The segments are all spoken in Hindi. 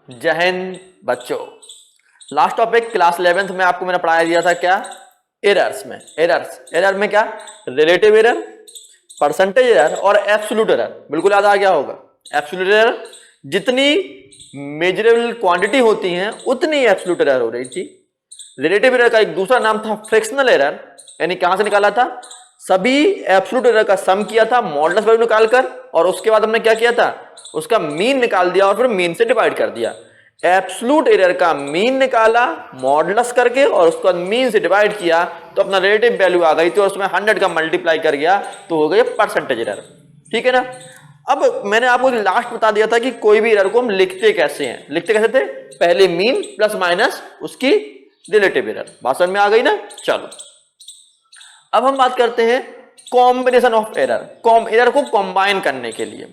जहन बच्चों, लास्ट टॉपिक क्लास 11th में आपको मैंने पढ़ाया दिया था क्या, एरर्स में। एरर में क्या, रिलेटिव एरर, परसेंटेज एरर और एब्सोल्यूट एरर। बिल्कुल याद आ गया होगा। एब्सोल्यूट एरर जितनी मेजरेबल क्वांटिटी होती हैं उतनी एब्सोल्यूट एरर हो रही थी। रिलेटिव एरर का एक दूसरा नाम था फ्रिक्शनल एरर, यानी कहां से निकाला था, सभी एब्सोल्यूट एरर का सम किया था मॉडुलस वैल्यू निकालकर, और उसके बाद हमने क्या किया था, उसका मीन निकाल दिया और फिर मीन से डिवाइड कर दिया। एब्सोल्यूट एरर का मीन निकाला मॉडुलस करके और उसको मीन से डिवाइड किया तो अपना रिलेटिव वैल्यू आ गई थी और उसमें 100 का मल्टीप्लाई कर गया तो हो गई परसेंटेज एरर। ठीक है ना। अब मैंने आपको लास्ट बता दिया था कि कोई भी एरर को हम लिखते कैसे हैं। लिखते कैसे थे, पहले मीन प्लस माइनस उसकी रिलेटिव एरर। बात समझ में आ गई ना। चलो अब हम बात करते हैं कॉम्बिनेशन ऑफ एरर। एरर को कंबाइन करने के लिए,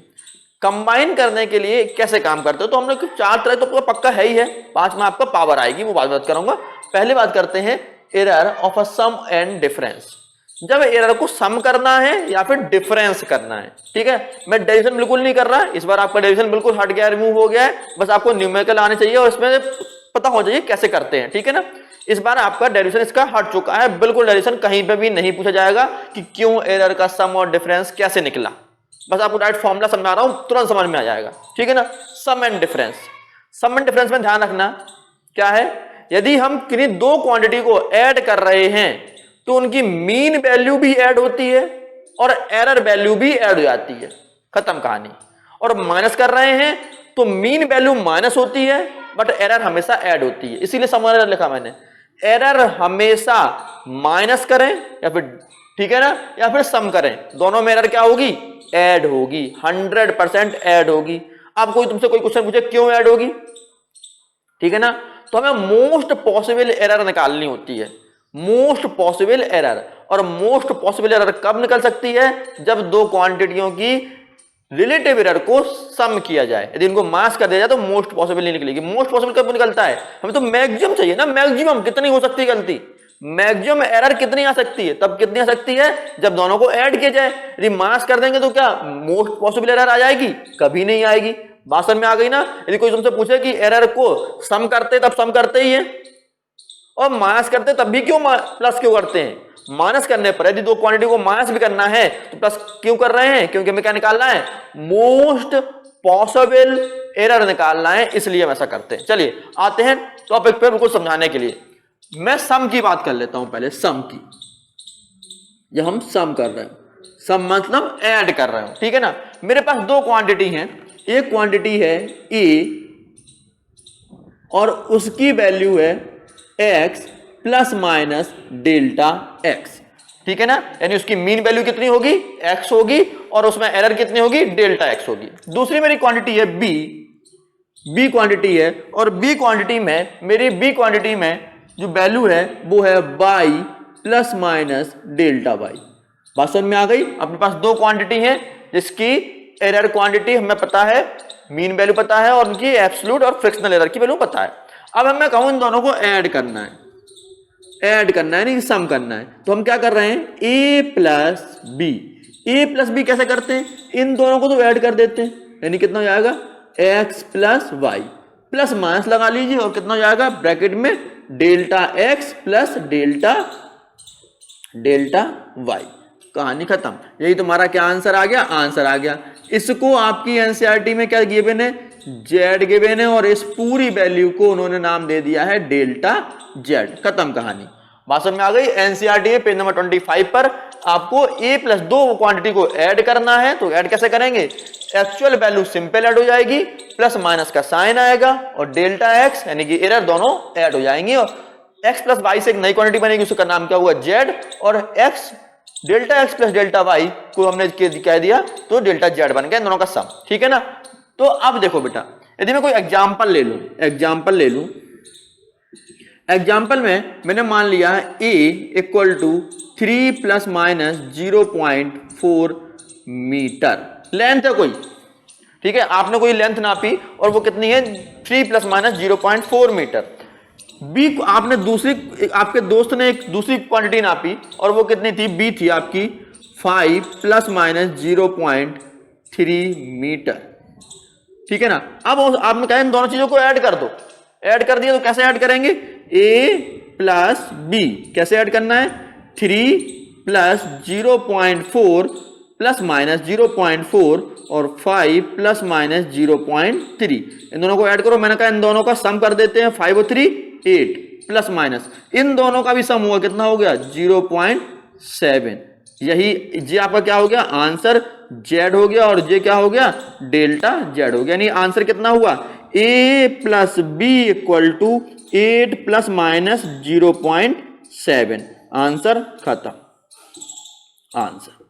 कंबाइन करने के लिए कैसे काम करते हो, तो हमने चार तरह तो पक्का है ही है, 5 में आपका पावर आएगी, वो बात करूंगा। पहले बात करते हैं error of a sum and difference. जब एरर को सम करना है या फिर डिफरेंस करना है। ठीक है, मैं डेरिवेशन बिल्कुल नहीं कर रहा, इस बार आपका डेरिवेशन बिल्कुल हट गया, रिमूव हो गया है, बस आपको न्यूमेरिकल आने चाहिए और इसमें पता हो जाइए कैसे करते हैं। ठीक है ना, इस बार आपका डेरिवेशन इसका हट चुका है, बिल्कुल डेरिवेशन कहीं पे भी नहीं पूछा जाएगा कि क्यों एरर का सम और डिफरेंस कैसे निकला, बस आपको डायरेक्ट फॉर्मूला समझा रहा हूं, तुरंत समझ में आ जाएगा। ठीक है ना। Sum and difference, sum and difference में ध्यान रखना क्या है, यदि हम किन्हीं दो क्वांटिटी को ऐड कर रहे हैं तो उनकी मीन वैल्यू भी ऐड होती है और एरर वैल्यू भी ऐड हो जाती है, खत्म कहानी। और माइनस कर रहे हैं तो मीन वैल्यू माइनस होती है बट एरर हमेशा ऐड होती है, इसीलिए सम एरर लिखा मैंने। एरर हमेशा माइनस करें या फिर, ठीक है ना, या फिर सम करें, दोनों में एरर क्या होगी, ऐड होगी, 100% ऐड होगी। अब कोई तुमसे कोई क्वेश्चन पूछे क्यों ऐड होगी, ठीक है ना, तो हमें मोस्ट पॉसिबल एरर निकालनी होती है, मोस्ट पॉसिबल एरर। और मोस्ट पॉसिबल एरर कब निकल सकती है, जब दो क्वांटिटियों की रिलेटिव एरर को सम किया जाए। यदि इनको मास कर दिया जाए तो मोस्ट पॉसिबल नहीं निकलेगी। मोस्ट पॉसिबल कब निकलता है, हमें तो मैक्सिमम चाहिए ना, मैक्सिमम कितनी हो सकती है गलती, मैक्सिमम एरर कितनी आ सकती है, तब कितनी आ सकती है जब दोनों को ऐड किया जाए। यदि मास कर देंगे तो क्या मोस्ट पॉसिबल एरर आ जाएगी, कभी नहीं आएगी। बात समझ में आ गई ना। यदि कोई तुमसे पूछे कि एरर को सम करते तब सम करते ही है और माइनस करते तब भी क्यों प्लस क्यों करते हैं, माइनस करने पर यदि दो क्वांटिटी को माइनस भी करना है तो प्लस क्यों कर रहे हैं, क्योंकि हमें क्या निकालना है, मोस्ट पॉसिबल एरर निकालना है, इसलिए हम ऐसा करते हैं। चलिए आते हैं टॉपिक पे बिल्कुल समझाने के लिए। मैं सम की बात कर लेता हूं पहले, सम की। जब हम सम कर रहे हैं, सम मतलब ऐड कर रहे हो, ठीक है ना। मेरे पास दो क्वांटिटी हैं, एक क्वांटिटी है ए और उसकी वैल्यू है x plus minus delta x, ठीक है ना, यानी उसकी मीन वैल्यू कितनी होगी, x होगी और उसमें एरर कितनी होगी, डेल्टा x होगी। दूसरी मेरी क्वांटिटी है b क्वांटिटी है और b क्वांटिटी में, मेरी b क्वांटिटी में जो वैल्यू है वो है y plus minus delta y। बात समझ में आ गई। अपने पास दो क्वांटिटी है जिसकी एरर क्वांटिटी हमें पता है, मीन वैल्यू पता है और उनकी एब्सोल्यूट और फ्रिक्शनल एरर की वैल्यू पता है। अब हमें कहूं इन दोनों को ऐड करना है, नहीं सम करना है, तो हम क्या कर रहे हैं, a प्लस बी कैसे करते हैं, इन दोनों को तो ऐड कर देते हैं, यानी कितना हो जाएगा x plus y, plus minus लगा लीजिए और कितना हो जाएगा ब्रैकेट में delta x plus delta y, कहानी खत्म। यही तुम्हारा क्या आंसर आ गया, आंसर आ गया। इसको आपकी एनसीईआरटी में क्या गिवन है, जेड गिवन है और इस पूरी वैल्यू को उन्होंने नाम दे दिया है डेल्टा जेड, खत्म कहानी। बात समझ में आ गई। एनसीईआरटी में पेज नंबर 25 पर आपको a प्लस दो क्वांटिटी को ऐड करना है, तो ऐड कैसे करेंगे, एक्चुअल वैल्यू सिंपल ऐड हो जाएगी, प्लस माइनस का साइन आएगा और डेल्टा एक्स यानी कि एरर दोनों ऐड हो जाएंगी और x प्लस वाई से एक नई क्वांटिटी बनेगी, उसका नाम क्या हुआ जेड, और delta x plus delta y को हमने कह दिया तो डेल्टा जेड बन गया, दोनों का सम, ठीक है ना। तो अब देखो बेटा, यदि मैं कोई एग्जांपल ले लूं, एग्जांपल में मैंने मान लिया है a equal to 3 plus minus 0.4 metre length है कोई, ठीक है, आपने कोई लेंथ नापी और वो कितनी है 3 प्लस माइनस 0.4 मीटर। बी आपने दूसरी, आपके दोस्त ने एक दूसरी क्वांटिटी नापी और वो कितनी थी, बी थी आपकी 5 प्लस माइनस 0.3 मीटर। ठीक है ना। अब आपने कहा इन दोनों चीजों को ऐड कर दो, ऐड कर दिया तो कैसे ऐड करेंगे, a प्लस बी कैसे ऐड करना है, 3 प्लस 0.4 प्लस माइनस 0.4 और 5 प्लस माइनस 0.3, इन दोनों को ऐड करो। मैंने कहा इन दोनों का सम कर देते हैं, 5 और 3 8 प्लस माइनस इन दोनों का भी सम हुआ, कितना हो गया 0.7। यही जे आपका क्या हो गया आंसर, जेड हो गया, और जे क्या हो गया डेल्टा जेड हो गया। यानी आंसर कितना हुआ, a plus b equal to 8 plus minus 0.7, answer खत्म। आंसर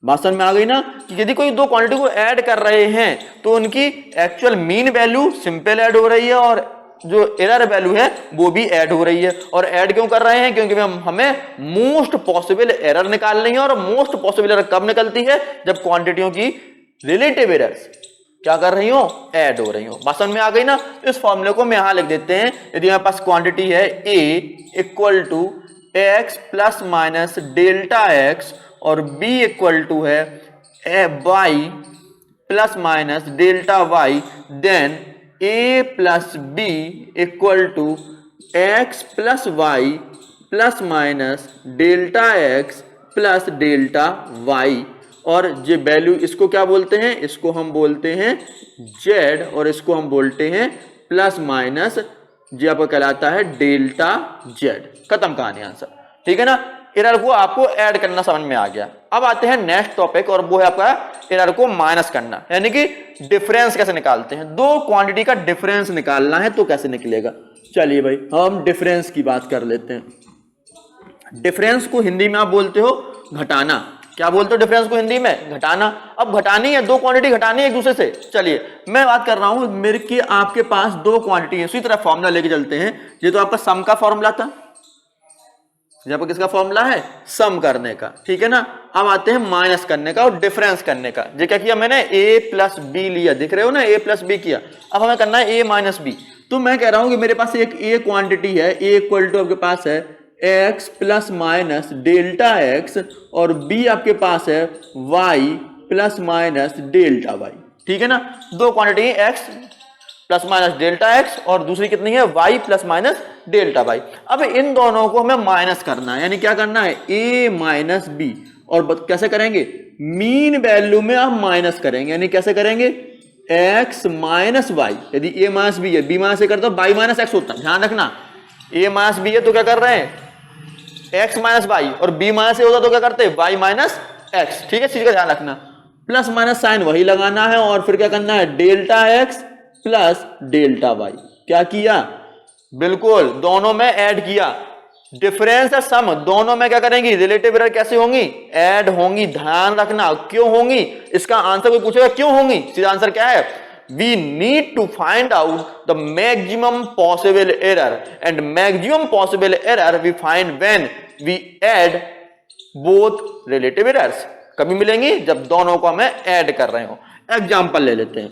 बात समझ में आ गई ना, कि यदि कोई दो क्वांटिटी को ऐड कर रहे हैं तो उनकी actual mean value simple add हो रही है और जो एरर वैल्यू है वो भी ऐड हो रही है। और ऐड क्यों कर रहे हैं, क्योंकि हमें मोस्ट पॉसिबल एरर निकालनी है, और मोस्ट पॉसिबल एरर कब निकलती है, जब क्वांटिटियों की रिलेटिव एरर्स क्या कर रही हो, ऐड हो रही हो। बात समझ में आ गई ना। तो इस फॉर्मूले को मैं यहां लिख देते हैं, यदि हमारे पास क्वांटिटी है a equal to x plus minus delta x और b इक्वल टू है y plus minus delta y, then a plus b equal to x plus y plus minus delta x plus delta y, और ये वैल्यू इसको क्या बोलते हैं, इसको हम बोलते हैं z और इसको हम बोलते हैं प्लस माइनस, जो आपको कहलाता है डेल्टा z। खत्म कहानी, आंसर। ठीक है ना। एरर को आपको ऐड करना समझ में आ गया। अब आते हैं नेक्स्ट टॉपिक, और वो है आपका एरर को माइनस करना, यानी कि डिफरेंस कैसे निकालते हैं। दो क्वांटिटी का डिफरेंस निकालना है तो कैसे निकलेगा। चलिए भाई हम डिफरेंस की बात कर लेते हैं। डिफरेंस को हिंदी में आप बोलते हो घटाना। क्या बोलते हो डिफरेंस को हिंदी में, घटाना। अब घटानी है, दो क्वांटिटी घटानी है एक दूसरे से। चलिए मैं बात कर रहा हूं मेरे की आपके पास दो क्वांटिटी है, उसी तरह फॉर्मूला लेके चलते हैं। ये तो आपका सम का फॉर्मूला था, जहां पर किसका फॉर्मूला है, सम करने का। ठीक है ना। अब आते हैं माइनस करने का और डिफरेंस करने का। ये क्या किया मैंने, a प्लस बी लिया, दिख रहे हो ना, a प्लस बी किया। अब हमें करना है a माइनस बी। तो मैं कह रहा हूं कि मेरे पास एक a क्वांटिटी है, a इक्वल टू आपके पास है x plus minus delta x, और b आपके पास है y plus minus delta y। ठीक है ना। दो क्वांटिटी है, x plus minus delta x और दूसरी कितनी है, y plus minus delta y। अब इन दोनों को हमें माइनस करना है, यानी क्या करना है, a माइनस बी। और कैसे करेंगे, मीन वैल्यू में आप माइनस करेंगे, यानी कैसे करेंगे, x माइनस वाई। यदि a माइनस बी है, b माइनस ए करते हो, y माइनस एक्स होता है। ध्यान रखना, a माइनस बी है तो क्या कर रहे हैं, x माइनस वाई, और b माइनस ए होता तो क्या करते हैं, y माइनस एक्स। ठीक है, चीज का ध्यान रखना। प्लस माइनस साइन वही लगाना है, और फिर क्या करना है, delta x plus delta y. क्या किया, बिल्कुल दोनों में ऐड किया। डिफरेंस और सम दोनों में क्या करेंगी, रिलेटिव एरर कैसे होंगी, ऐड होंगी। ध्यान रखना क्यों होंगी, इसका आंसर कोई पूछेगा क्यों होंगी, सीधा आंसर क्या है, we need to find out the maximum possible error, and maximum possible error we find when we add both relative errors. कभी मिलेंगी जब दोनों को हमें ऐड कर रहे हो। एग्जांपल ले लेते हैं।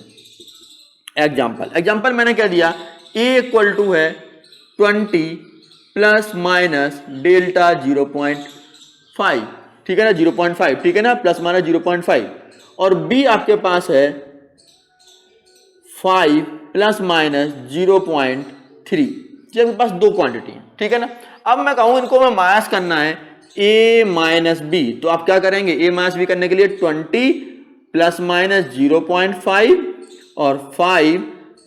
एग्जाम्पल मैंने क्या दिया, a इक्वल टू है 20 प्लस माइनस डेल्टा 0.5। ठीक है ना, 0.5। ठीक है ना, प्लस माइनस 0.5, और b आपके पास है 5 प्लस माइनस 0.3। आपके पास दो क्वांटिटी है। ठीक है ना। अब मैं कहूं इनको मैं माइनस करना है a माइनस बी, तो आप क्या करेंगे, a माइनस बी करने के लिए 20 प्लस माइनस 0.5 और 5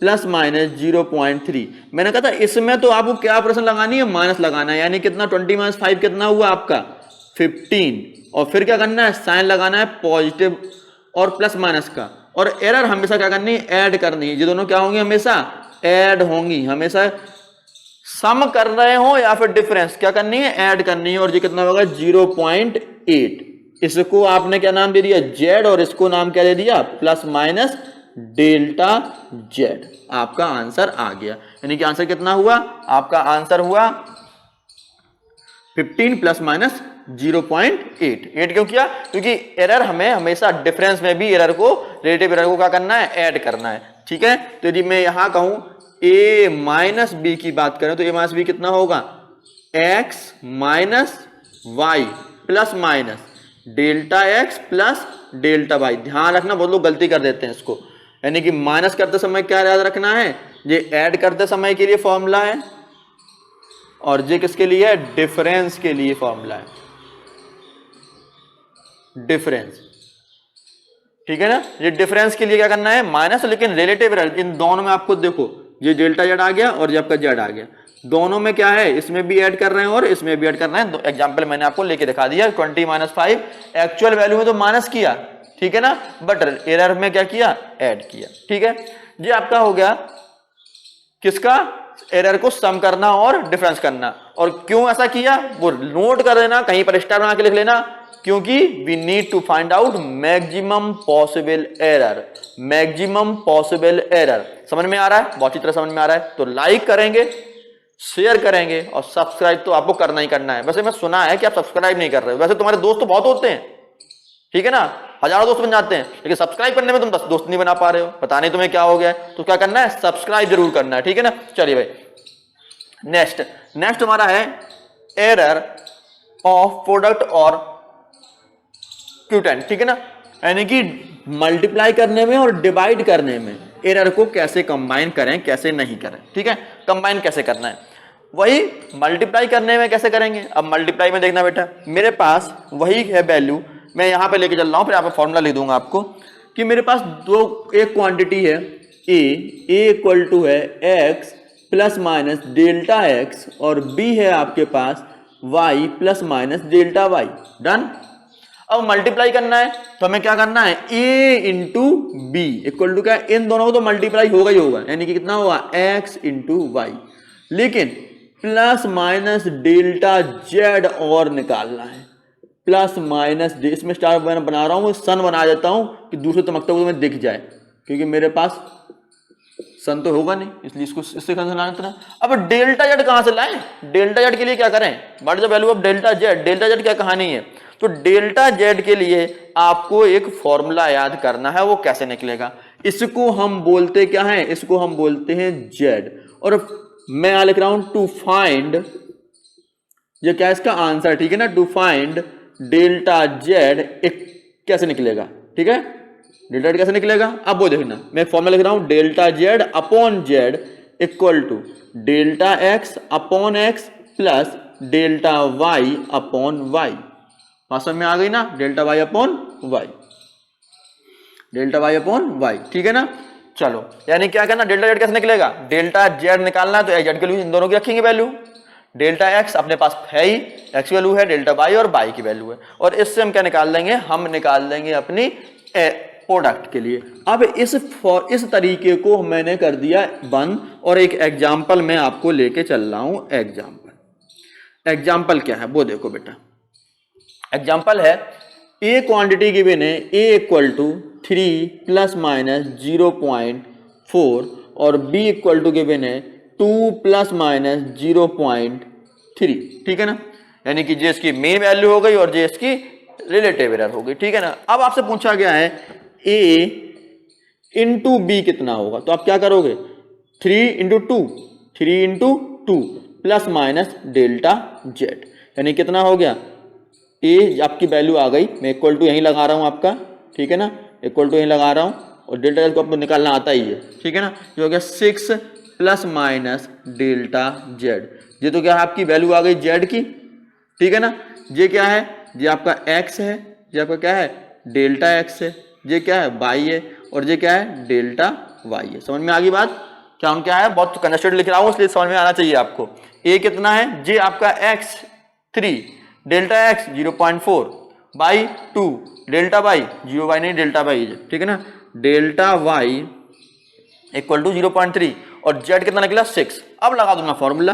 प्लस माइनस 0.3। मैंने कहा था इसमें तो आपको क्या ऑपरेशन लगानी है, माइनस लगाना है, यानी कितना 20 माइनस 5 कितना हुआ आपका 15, और फिर क्या करना है, साइन लगाना है पॉजिटिव और प्लस माइनस का, और एरर हमेशा क्या करनी है, ऐड करनी है। ये दोनों क्या होंगी, हमेशा ऐड होंगी। हमेशा सम कर रहे हो या फिर डिफरेंस क्या करनी है, ऐड करनी है। और ये कितना होगा 0.8। इसको आपने क्या नाम दे दिया, जेड, और इसको नाम क्या दे दिया, प्लस माइनस डेल्टा जेड। आपका आंसर आ गया, यानी कि आंसर कितना हुआ, आपका आंसर हुआ 15 प्लस माइनस 0.8। 8 क्यों किया, क्योंकि एरर हमें हमेशा डिफरेंस में भी एरर को, रिलेटिव एरर को क्या करना है, ऐड करना है। ठीक है। तो यदि मैं यहां कहूं a माइनस बी की बात करें तो a माइनस बी कितना होगा, x minus y plus minus delta x plus delta y. ध्यान रखना बहुत लोग गलती कर देते हैं इसको, यानी कि माइनस करते समय क्या याद रखना है, ये ऐड करते समय के लिए फॉर्मूला है और ये किसके लिए है, डिफरेंस के लिए फॉर्मूला है, डिफरेंस, ठीक है ना। ये डिफरेंस के लिए क्या करना है, माइनस, लेकिन रिलेटिव एरर इन दोनों में आपको देखो ये डेल्टा जेड आ गया और ये आपका जेड आ गया, दोनों में क्या है, इसमें भी ऐड कर रहे हैं और इसमें भी ऐड कर रहे हैं। एग्जांपल मैंने आपको लेके दिखा दिया, 20 - 5 एक्चुअल वैल्यू में तो माइनस किया, ठीक है ना, बट एरर में क्या किया, ऐड किया, ठीक है। ये आपका हो गया किसका, एरर को सम करना और डिफरेंस करना। और क्यों ऐसा किया वो नोट कर लेना, कहीं पर स्टार बना के लिख लेना, क्योंकि we need to find out maximum possible error, maximum possible error. समझ में आ रहा है, बहुत अच्छी तरह समझ में आ रहा है। तो लाइक करेंगे, शेयर करेंगे और सब्सक्राइब तो आपको करना ही करना है। वैसे मैं सुना है कि आप सब्सक्राइब नहीं कर रहे हो, वैसे तुम्हारे दोस्त तो बहुत होते हैं, ठीक है ना, हजारों दोस्त बन जाते हैं, लेकिन सब्सक्राइब करने में तुम 10 दोस्त नहीं बना पा रहे हो, पता नहीं तुम्हें क्या हो गया है। तो क्या करना है, सब्सक्राइब जरूर करना है, ठीक है ना। चलिए भाई नेक्स्ट हमारा है एरर ऑफ प्रोडक्ट और क्यूटेंट, ठीक है ना, यानी कि मल्टीप्लाई करने में और डिवाइड करने में एरर को कैसे कंबाइन करें, कैसे नहीं करें, ठीक है। कंबाइन कैसे करना है, वही मल्टीप्लाई करने में कैसे करेंगे। अब मल्टीप्लाई में देखना बेटा, मेरे पास वही है वैल्यू, मैं यहां पे लेके चल रहा हूं, फिर यहाँ पे फॉर्मूला लिख दूंगा आपको कि मेरे पास एक क्वांटिटी है ए इक्वल टू है X plus minus delta x और बी है आपके पास Y plus minus delta Y. Done. अब मल्टीप्लाई करना है तो हमें क्या करना है, A into B equal to क्या, इन दोनों को तो मल्टीप्लाई होगा ही होगा, यानी कि कितना होगा, एक्स इंटू वाई, लेकिन प्लस माइनस डेल्टा जेड और निकालना है, प्लस माइनस, इसमें स्टार मैं बना रहा हूं, सन बना देता हूं कि दूसरे तमकते हुए में दिख जाए, क्योंकि मेरे पास सन तो होगा नहीं, इसलिए इसको इससे लाना। अब डेल्टा जेड कहां से लाएं, डेल्टा जेड के लिए क्या करें, what is the value of delta Z, delta z क्या कहानी है। तो डेल्टा जेड के लिए आपको एक फॉर्मूला याद करना है, वो कैसे निकलेगा, इसको हम बोलते क्या है, इसको हम बोलते हैं जेड। और मैं यहां लिख रहा हूं टू फाइंड, ये क्या इसका आंसर, ठीक है ना, टू फाइंड डेल्टा जेड कैसे निकलेगा, ठीक है, डेल्टा जेड कैसे निकलेगा। अब वो देखना, मैं फॉर्मूला लिख रहा हूं, delta Z upon Z equal to delta x upon x plus delta Y upon y. बात समझ में आ गई ना, delta Y upon y, delta Y upon y, ठीक है ना। चलो, यानी क्या करना, डेल्टा जेड कैसे निकलेगा, डेल्टा जेड निकालना है तो जेड की वैल्यू इन दोनों की रखेंगे वैल्यू, डेल्टा एक्स अपने पास है ही, एक्स वैल्यू है, डेल्टा वाई और वाई की वैल्यू है, और इससे हम क्या निकाल लेंगे, हम निकाल लेंगे अपनी प्रोडक्ट के लिए। अब इस तरीके को मैंने कर दिया बंद, और एक एग्जाम्पल मैं आपको लेके चल रहा हूं। एग्जाम्पल क्या है वो देखो बेटा, एग्जाम्पल है ए क्वांटिटी गिवन है, A equal to 3 plus minus 0.4 और बी इक्वल टू गिवन है 2 प्लस माइनस 0.3, ठीक है ना, यानी कि जे इसकी मेन वैल्यू हो गई और जे इसकी रिलेटिव एरर हो गई, ठीक है ना। अब आपसे पूछा गया है ए इंटू बी कितना होगा, तो आप क्या करोगे, 3 into 2, 3 into 2 plus minus delta Z, यानी कितना हो गया, ए आपकी वैल्यू आ गई, मैं इक्वल टू यहीं लगा रहा हूं आपका, ठीक है ना, इक्वल टू यहीं लगा रहा हूं, और डेल्टा जेड को आपको निकालना आता ही है, ठीक है ना। ये हो गया 6 प्लस माइनस डेल्टा जेड, ये तो क्या है आपकी वैल्यू आ गई जेड की, ठीक है ना। ये क्या है, ये आपका एक्स है, ये आपका क्या है डेल्टा एक्स है, ये क्या है वाई है, और ये क्या है डेल्टा वाई है। समझ में आ गई बात, क्या है, बहुत कंजस्टेड लिख रहा हूं इसलिए समझ में आना चाहिए आपको। ए कितना है, ये आपका x 3, delta x 0.4, by 2, delta y 0 y नहीं डेल्टा वाई, ठीक है ना, डेल्टा वाई इक्वल टू 0.3 और जेड कितना निकला 6। अब लगा दूंगा फॉर्मूला,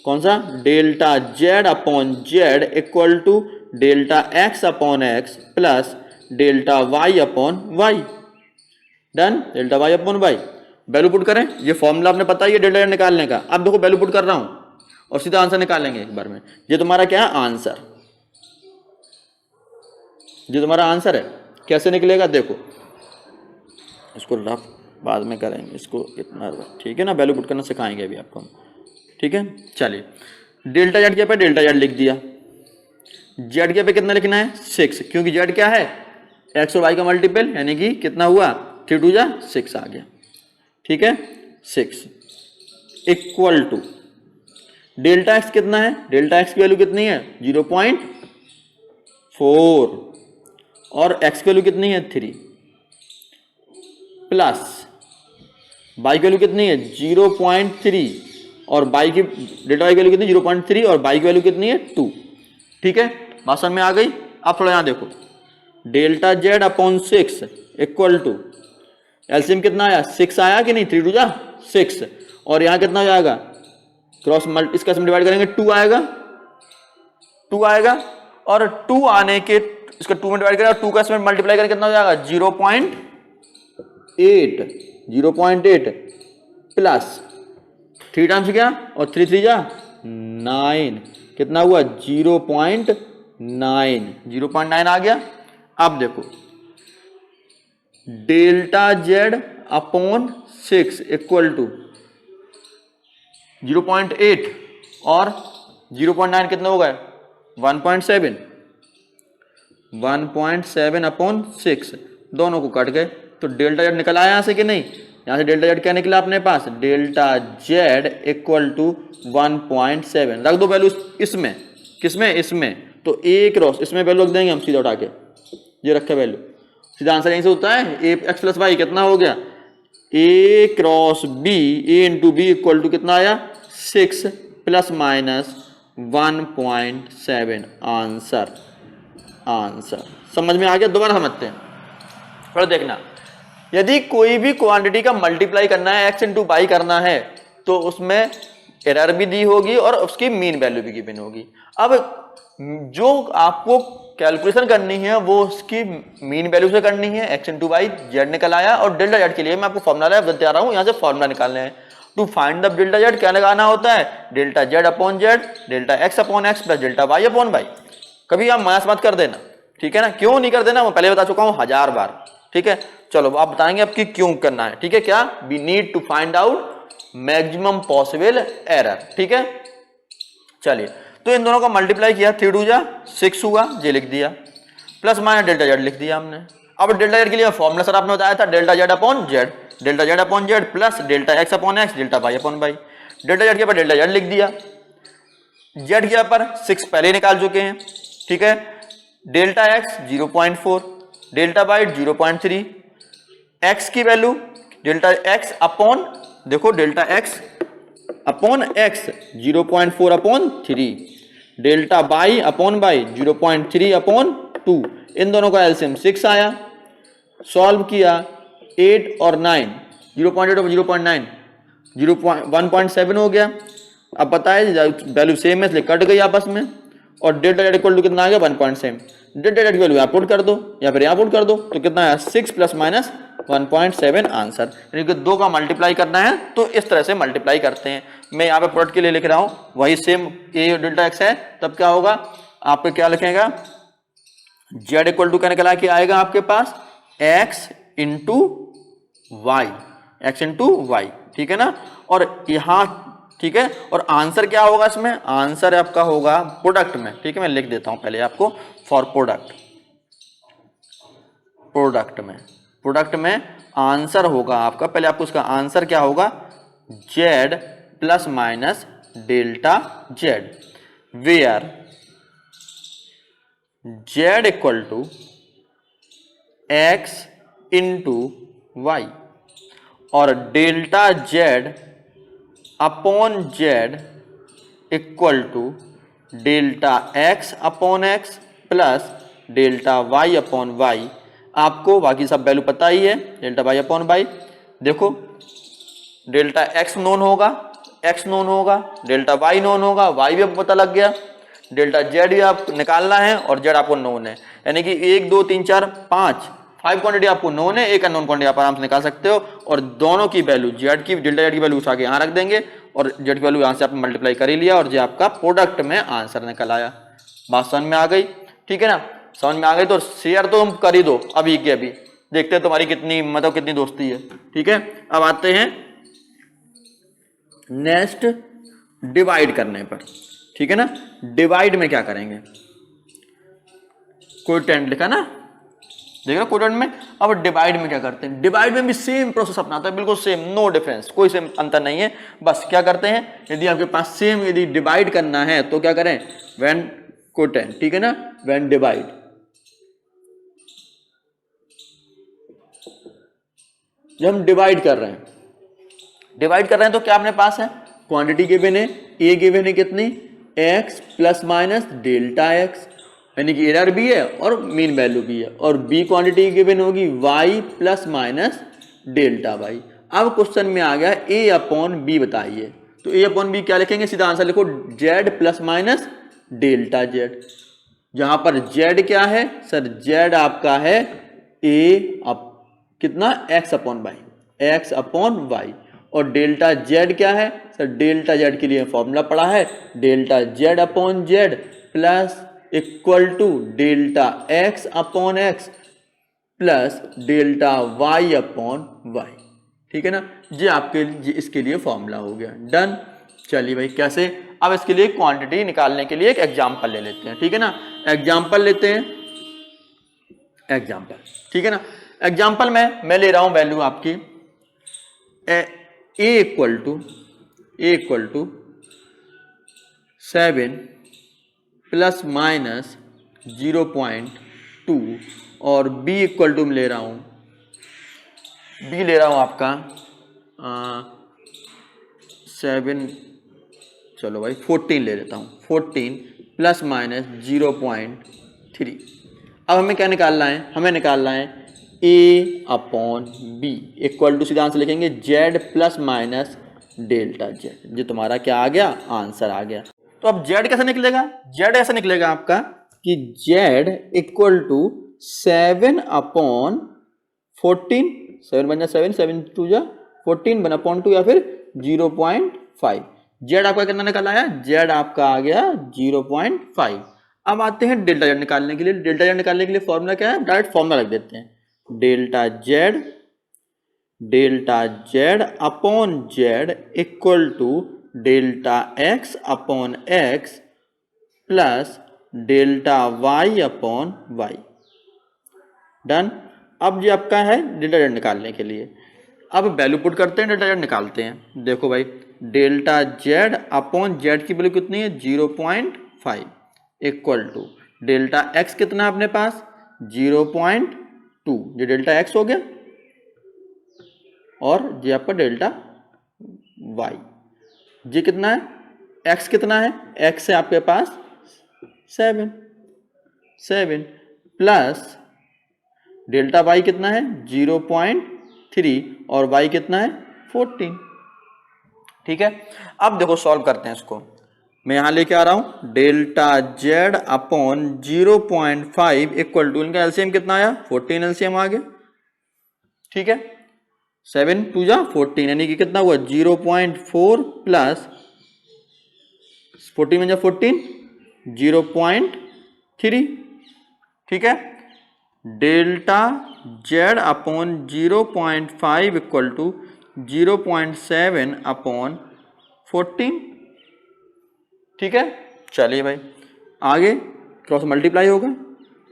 कौन सा, delta Z upon Z equal to delta x upon x plus delta Y upon y. Done, delta Y upon y, value put करें, ये फॉर्मूला आपने पता ही है डेल्टा जेड निकालने का। अब देखो वैल्यू पुट कर रहा हूं और सीधा आंसर निकालेंगे एक बार में। ये तुम्हारा क्या है आंसर, ये तुम्हारा आंसर है, कैसे निकलेगा देखो, इसको रफ बाद में करेंगे, इसको इतना, ठीक है ना, वैल्यू पुट करना सिखाएंगे अभी आपको, ठीक है। चलिए, डेल्टा जेड के पे डेल्टा जेड लिख दिया, जेड के पे कितना लिखना है 6, क्योंकि जेड क्या है एक्स और वाई का मल्टीपल, यानी कि कितना हुआ 3 2 जा 6 आ गया, ठीक है 6 इक्वल टू डेल्टा एक्स कितना है, डेल्टा एक्स की वैल्यू कितनी है 0.4 और एक्स की वैल्यू कितनी है 3 प्लस बाई की वैल्यू कितनी है 0.3 और बाई की डेल्टा वाई की वैल्यू कितनी 0.3 और बाई की वैल्यू कितनी है 2, ठीक है बात समझ में आ गई। अब थोड़ा यहां देखो delta Z upon 6 equal to LCM कितना आया 6 आया कि नहीं, 3 2 जा 6 और यहां कितना हो जाएगा क्रॉस मल्टी इसका डिवाइड करेंगे 2 आएगा, 2 आएगा और 2 आने के इसका 2 में डिवाइड करेंगे 2 का इसमें मल्टीप्लाई करेंगे कितना हो जाएगा 0.8 प्लस 3 टाइम्स क्या और 3 3 जा 9 कितना हुआ 0.9 आ गया। अब देखो delta Z upon 6 equal to 0.8 और 0.9 कितना होगा 1.7 अपॉन 6 दोनों को कट गए तो डेल्टा जेड निकल आया यहां से कि नहीं, यहां से डेल्टा जेड क्या निकला अपने पास डेल्टा जेड इक्वल टू 1.7 रख दो वैल्यू इसमें किसमें इसमें तो ए क्रॉस इसमें वैल्यू रख देंगे हम सीधा उठा के ये रखे वैल्यू सीधा आंसर यहीं से होता है ए एक्स प्लस वाई कितना हो गया A cross B A into B equal to कितना आया 6 प्लस माइनस 1.7 आंसर समझ में आ गया। दोबारा समझते हैं थोड़ा देखना, यदि कोई भी क्वांटिटी का मल्टीप्लाई करना है एक्स इंटू वाई करना है तो उसमें एरर भी दी होगी और उसकी मीन वैल्यू भी गिवन होगी। अब जो आपको कैलकुलेशन करनी है वो उसकी मीन वैल्यू से करनी है, एक्स इंटू वाई जेड निकल आया और डेल्टा जेड के लिए मैं आपको फॉर्मूला बता रहा हूं, यहां से फॉर्मूला निकालने हैं। To find the delta z क्या लगाना होता है delta Z upon z delta x upon x plus delta Y upon y. कभी आप माइनस मत कर देना, ठीक है ना, क्यों नहीं कर देना मैं पहले बता चुका हूं 1000 बार, ठीक है। चलो आप बताएंगे आपकी क्यों करना है, ठीक है। क्या we need to find out maximum possible error, ठीक है। चलिए तो इन दोनों का मल्टीप्लाई किया 3 2 जा 6 हुआ ये लिख दिया प्लस माइनस डेल्टा जेड लिख दिया हमने। अब डेल्टा जेड के लिए फॉर्मूला सर आपने बताया था delta Z upon Z plus delta x upon x delta Y upon y. Delta z के ऊपर डेल्टा जेड लिख दिया, जेड के ऊपर 6 पहले निकाल चुके हैं, ठीक है। Delta x 0.4 delta y 0.3 x की वैल्यू डेल्टा एक्स अपॉन देखो delta x upon x 0.4 upon 3 delta y upon y 0.3 upon 2 इन दोनों का एलसीएम 6 आया, सॉल्व किया 8 और 9 0.8 और 0.9 1.7 हो गया। अब बताए वैल्यू सेम है इसलिए कट गई आपस में और डेल्टा जेड इक्वल टू कितना आ गया 1.7। डेल्टा जेड की वैल्यू यहाँ पुट कर दो या फिर यहाँ पुट कर दो तो कितना है 6 प्लस माइनस 1.7 आंसर। यानी कि 2 का मल्टीप्लाई करना है तो इस तरह से मल्टीप्लाई करते हैं। मैं यहाँ पे प्रोडक्ट के लिए लिख रहा हूँ वही सेम ए डेल्टा एक्स है, तब क्या होगा आपको क्या लिखेगा जेड इक्वल टू क्या निकला के आएगा आपके पास एक्स इंटू वाई, ठीक है ना। और यहाँ ठीक है और आंसर क्या होगा इसमें आंसर आपका होगा प्रोडक्ट में, ठीक है। मैं लिख देता हूं पहले आपको फॉर प्रोडक्ट में आंसर होगा आपका, पहले आपको उसका आंसर क्या होगा Z plus minus delta Z where Z equal to X into Y और delta Z upon Z equal to delta x upon x plus delta Y upon Y. आपको बाकी सब वैल्यू पता ही है डेल्टा वाई अपॉन वाई। देखो डेल्टा एक्स नोन होगा डेल्टा वाई नोन होगा, वाई भी आपको पता लग गया, डेल्टा जेड भी आप निकालना है और जेड आपको नोन है। यानी कि 1 2 3 4 5 क्वांटिटी आपको नोन है, एक अननोन क्वांटिटी आप आराम से निकाल सकते हो और दोनों की वैल्यू जेड की डेल्टा जेड की वैल्यू उठा के यहाँ रख देंगे और जेड की वैल्यू यहाँ से आप मल्टीप्लाई कर ही लिया और जो आपका प्रोडक्ट में आंसर निकल आया। बात समझ में आ गई, ठीक है ना। समझ में आ गई तो शेयर तो तुम कर ही दो अभी के अभी, देखते हैं तुम्हारी कितनी मतलब कितनी दोस्ती है, ठीक है। अब आते हैं नेक्स्ट डिवाइड करने पर, ठीक है ना। डिवाइड में क्या करेंगे कोई टेंट लिखा ना देख रहे कोटेड में। अब डिवाइड में क्या करते हैं, डिवाइड में भी सेम प्रोसेस अपनाते हैं, बिल्कुल सेम, नो डिफरेंस, कोई सेम अंतर नहीं है। बस क्या करते हैं, यदि आपके पास सेम यदि डिवाइड करना है तो क्या करें, व्हेन कोटेड, ठीक है ना, व्हेन डिवाइड, जब हम डिवाइड कर रहे हैं तो क्या अपने पास है, क्वांटिटी गिवन है, ए गिवन है कितनी, x plus minus delta x, यानी कि एरर भी है और मीन वैल्यू भी है, और b क्वांटिटी गिवन होगी y plus minus delta y. अब क्वेश्चन में आ गया a अपॉन b बताइए, तो a अपॉन b क्या लिखेंगे, सीधा आंसर लिखो z plus minus delta z। जहां पर z क्या है सर, z आपका है कितना, x upon y, x upon y, और डेल्टा z क्या है सर, डेल्टा z के लिए फॉर्मूला पड़ा है, delta z upon z plus equal to delta x upon x plus delta y upon y, ठीक है ना। ये आपके इसके लिए फॉर्मूला हो गया, डन। चलिए भाई कैसे, अब इसके लिए क्वांटिटी निकालने के लिए एक एग्जांपल ले लेते हैं, ठीक है ना, एग्जांपल लेते हैं, एग्जांपल, ठीक है ना। एग्जांपल में मैं ले रहा हूं वैल्यू आपकी ए इक्वल टू 7 प्लस माइनस 0.2 और b इक्वल टू ले रहा हूं, b ले रहा हूं आपका 7, चलो भाई 14 ले लेता हूं, 14 प्लस माइनस 0.3। अब हमें क्या निकालना है, हमें निकालना है a upon B equal to, सीधा आंसर लिखेंगे z plus minus delta z। जो तुम्हारा क्या आ गया, आंसर आ गया। तो अब z कैसे निकलेगा, z ऐसा निकलेगा आपका कि z इक्वल टू 7 अपॉन 14, 7 बन जा 7, 7 टू जा 14 बन अपॉन 2 या फिर 0.5। z आपका कितना निकल आया, z आपका आ गया 0.5। अब आते हैं डेल्टा z निकालने के लिए। डेल्टा z निकालने के लिए फॉर्मूला क्या है, डायरेक्ट फॉर्मूला रख देते हैं, delta z upon z equal to delta x upon x plus delta y upon y, done. अब ये आपका है डेल्टा z निकालने के लिए, अब वैल्यू पुट करते हैं, डेल्टा z निकालते हैं। देखो भाई डेल्टा z अपॉन z की वैल्यू कितनी है 0.5 इक्वल टू डेल्टा x कितना अपने पास 0.2, ये डेल्टा x हो गया, और ये आपका डेल्टा y, ये कितना है, x कितना है, x है आपके पास 7 प्लस डेल्टा y कितना है 0.3 और y कितना है 14, ठीक है। अब देखो सॉल्व करते हैं इसको, मैं यहां लेके आ रहा हूं delta z upon 0.5 equal to, इनका एलसीएम कितना आया 14, एलसीएम आ गया, ठीक है, 7 टू जा 14 यानी कि कितना हुआ 0.4 प्लस 14 में जा 14 0.3, ठीक है। Delta z upon 0.5 equal to 0.7 upon 14, ठीक है। चलिए भाई आगे क्रॉस मल्टीप्लाई होगा,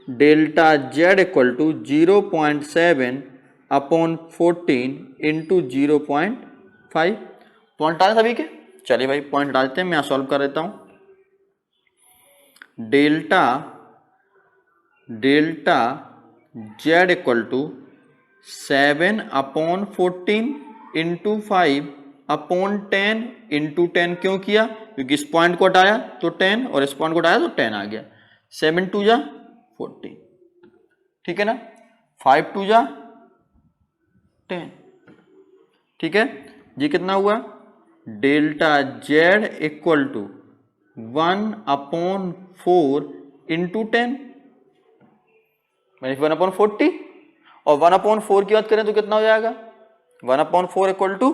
delta z equal to 0.7 upon 14 into 0.5। Point आ सभी के, चलिए भाई पॉइंट हटा देते हैं, मैं सॉल्व कर देता हूं। Delta z equal to 7 upon 14 into 5 upon 10 into 10, क्यों किया, क्योंकि इस पॉइंट को हटाया तो 10 और इस पॉइंट को हटाया तो 10 आ गया, 7 टू जा 14, ठीक है ना, 5 टू जा 10, ठीक है। ये कितना हुआ, delta z equal to 1 upon 4 into 10, 1 upon 40, और 1 अपॉन 4 की बात करें तो कितना हो जाएगा 1 अपॉन 4 इक्वल टू,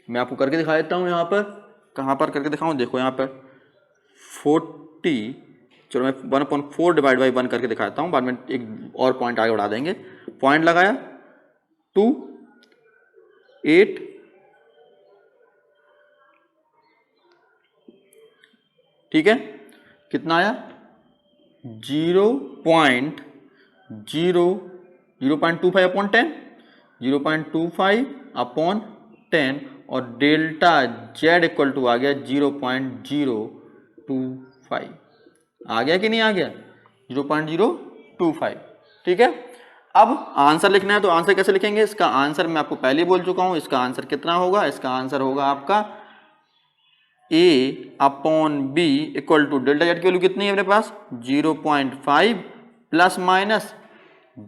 मैं आपको करके दिखा देता हूं, यहां पर कहां पर करके दिखाऊं, देखो यहां पर 40, चलो मैं 1 अपॉन 4 डिवाइड बाई 1 करके दिखाता हूं, बाद में एक और पॉइंट आगे बढ़ा देंगे। पॉइंट लगाया 2 8, ठीक है, कितना आया 0.7 0.25 अपॉन 10, 0.25 अपॉन 10 और डेल्टा जेड इक्वल टू आ गया 0.025। आ गया कि नहीं आ गया? 0.025। ठीक है, अब आंसर लिखना है तो आंसर कैसे लिखेंगे? इसका आंसर मैं आपको पहले बोल चुका हूं, इसका आंसर कितना होगा? इसका आंसर होगा आपका a upon B equal to delta z की वैल्यू कितनी है मेरे पास? 0.5 प्लस माइनस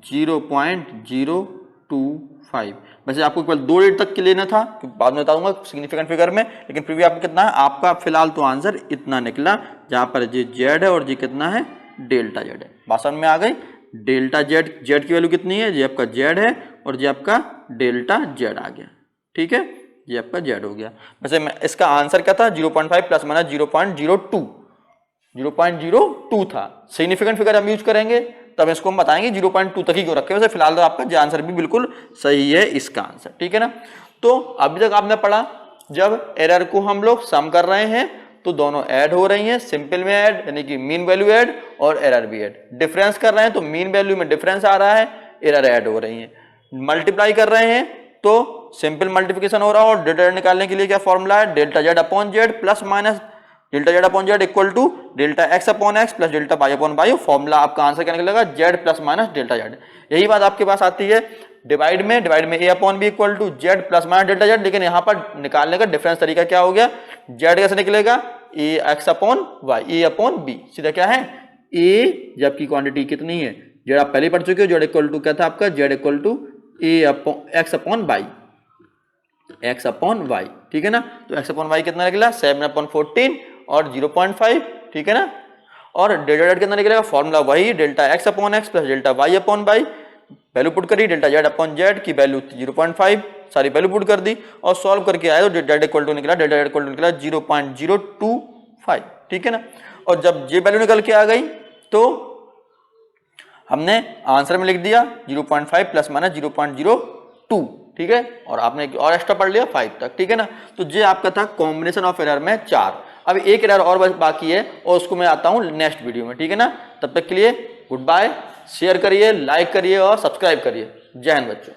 0.025। वैसे आपको केवल 2 डिजिट तक के लेना था, बाद में बताऊंगा सिग्निफिकेंट फिगर में, लेकिन फिर भी आपको कितना है? आपका फिलहाल तो आंसर इतना निकला, जहां पर जी जेड है और जी कितना है? डेल्टा जेड है। बात समझ में आ गई? डेल्टा जेड, जेड की वैल्यू कितनी है? जी आपका जेड है और जी आपका डेल्टा जेड आ गया। ठीक है, ये आपका जेड हो गया। वैसे मैं इसका आंसर क्या था? 0.5 प्लस माइनस 0.02 था। सिग्निफिकेंट फिगर हम यूज करेंगे तब इसको हम बताएंगे 0.2 तक ही क्यों रखे। वैसे फिलहाल तो आपका जो आंसर भी बिल्कुल सही है इसका आंसर। ठीक है ना, तो अभी तक आपने पढ़ा जब एरर को हम लोग सम कर रहे हैं तो दोनों ऐड हो रही हैं, सिंपल में ऐड यानी कि मीन वैल्यू ऐड और एरर भी ऐड। डिफरेंस कर रहे हैं तो मीन वैल्यू में डिफरेंस आ रहा है, एरर ऐड हो रही है। मल्टीप्लाई कर रहे हैं तो सिंपल मल्टीप्लिकेशन हो रहा है और डेल्टा निकालने के लिए क्या फॉर्मूला है? Delta Z upon Z plus minus delta Z upon Z equal to delta x upon x plus delta Y upon Y. Formula आपका आंसर क्या निकलेगा? Z plus minus delta Z. यही बात आपके पास आती है डिवाइड में A upon B equal to Z plus minus delta Z. लेकिन यहाँ पर निकालने का डिफरेंस तरीका क्या हो गया? जेड कैसे निकलेगा? ए एक्स अपॉन वाई, ए अपॉन बी। सीधा क्या है? ए जबकि क्वांटिटी कितनी है? जेड आप पहले पढ़ चुके हो, जेड इक्वल टू क्या था आपका? Z equal to a upon x upon y, x upon y. ठीक है ना, तो एक्स अपॉन वाई कितना निकला? 7/14 और 0.5। ठीक है ना, और डेल्टा जेड कितना निकलेगा? फॉर्मूला वही, delta x upon x plus delta Y upon y. Value put करी, डेल्टा जेड अपॉन जेड की वैल्यू 0.5, सारी वैल्यू पुट कर दी और सॉल्व करके आए तो जेड इक्वल टू निकला, डेल्टा जेड इक्वल टू निकला 0.025। ठीक है ना, और जब ये वैल्यू निकल के आ गई तो हमने आंसर में लिख दिया 0.5 प्लस माइनस 0.02। ठीक है, और आपने और एक्स्ट्रा पढ़ लिया 5 तक। ठीक है ना, तो ये आपका था कॉम्बिनेशन ऑफ एरर में 4। अब एक एरर और बाकी है और उसको मैं आता हूं नेक्स्ट वीडियो में। ठीक है ना, तब तक के लिए गुड बाय। शेयर करिए, लाइक करिए और सब्सक्राइब करिए। जय हिंद बच्चों।